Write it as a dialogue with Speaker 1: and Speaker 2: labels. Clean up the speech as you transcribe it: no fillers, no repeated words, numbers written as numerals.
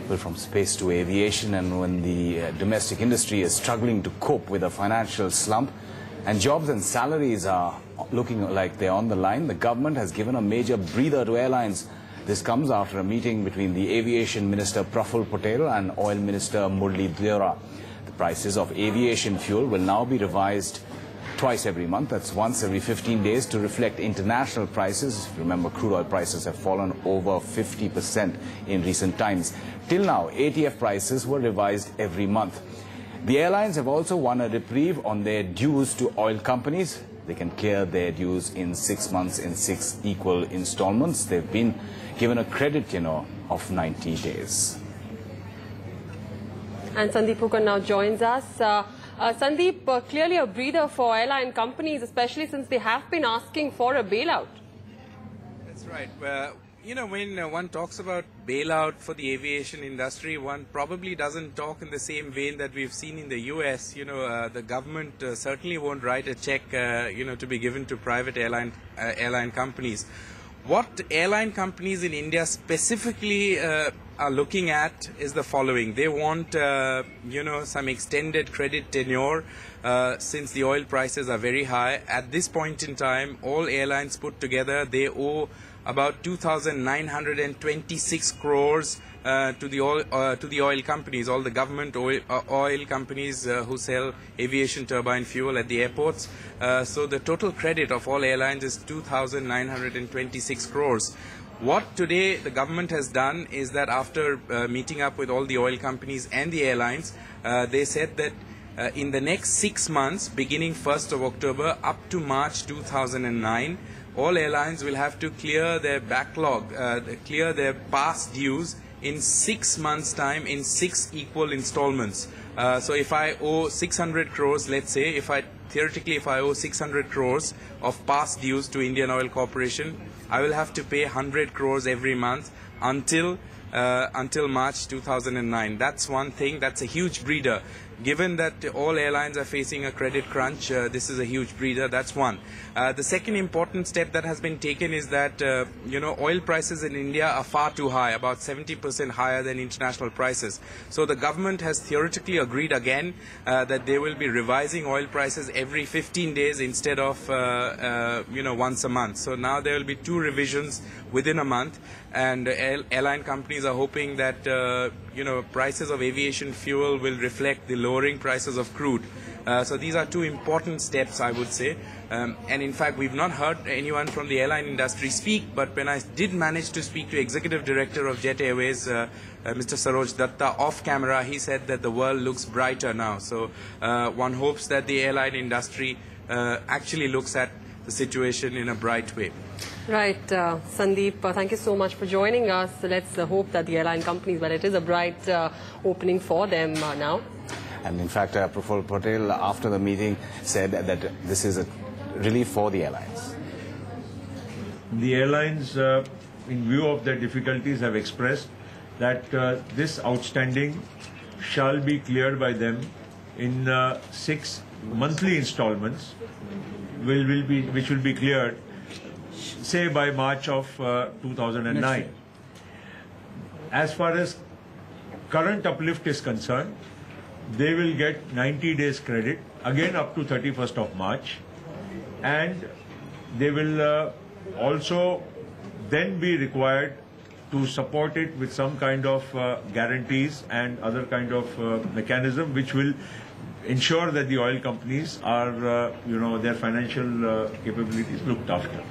Speaker 1: Well, from space to aviation, and when the domestic industry is struggling to cope with a financial slump and jobs and salaries are looking like they're on the line, the government has given a major breather to airlines. This comes after a meeting between the Aviation Minister Praful Patel and Oil Minister Murli Deora. The prices of aviation fuel will now be revised twice every month. That's once every 15 days to reflect international prices. Remember, crude oil prices have fallen over 50% in recent times. Till now, ATF prices were revised every month. The airlines have also won a reprieve on their dues to oil companies. They can clear their dues in 6 months in 6 equal installments. They've been given a credit, of 90 days.
Speaker 2: And Sandeep Hooker now joins us. Sandeep, clearly a breather for airline companies, especially since they have been asking for a bailout.
Speaker 3: That's right. When one talks about bailout for the aviation industry, one probably doesn't talk in the same vein that we've seen in the US. The government certainly won't write a check, to be given to private airline companies. What airline companies in India specifically are looking at is the following. They want, some extended credit tenure since the oil prices are very high. At this point in time, all airlines put together, they owe about 2,926 crores to the oil companies, all the government oil companies who sell aviation turbine fuel at the airports. So the total credit of all airlines is 2,926 crores. What today the government has done is that after meeting up with all the oil companies and the airlines, they said that in the next 6 months, beginning 1st of October up to March 2009, all airlines will have to clear their backlog, clear their past dues in 6 months' time in 6 equal installments. So if I owe 600 crores, let's say, theoretically if I owe 600 crores of past dues to Indian Oil Corporation, I will have to pay 100 crores every month until March 2009. That's one thing. That's a huge breather. Given that all airlines are facing a credit crunch, this is a huge breather. That's one. The second important step that has been taken is that, oil prices in India are far too high, about 70% higher than international prices. So the government has theoretically agreed again that they will be revising oil prices every 15 days instead of, once a month. So now there will be 2 revisions within a month, and airline companies are hoping that, prices of aviation fuel will reflect the lowering prices of crude. So these are 2 important steps, I would say. And in fact, we've not heard anyone from the airline industry speak, but when I did manage to speak to Executive Director of Jet Airways, Mr. Saroj Datta, off camera, he said that the world looks brighter now. So one hopes that the airline industry actually looks at the situation in a bright way.
Speaker 2: Right, Sandeep, thank you so much for joining us. Let's hope that the airline companies, but it is a bright opening for them now.
Speaker 1: And in fact, Praful Patel, after the meeting, said that this is a relief for the airlines.
Speaker 4: The airlines, in view of their difficulties, have expressed that this outstanding shall be cleared by them in 6 monthly installments, which will be cleared, say, by March of 2009. As far as current uplift is concerned, they will get 90 days credit, again up to 31st of March, and they will also then be required to support it with some kind of guarantees and other kind of mechanism which will ensure that the oil companies are, their financial capabilities looked after.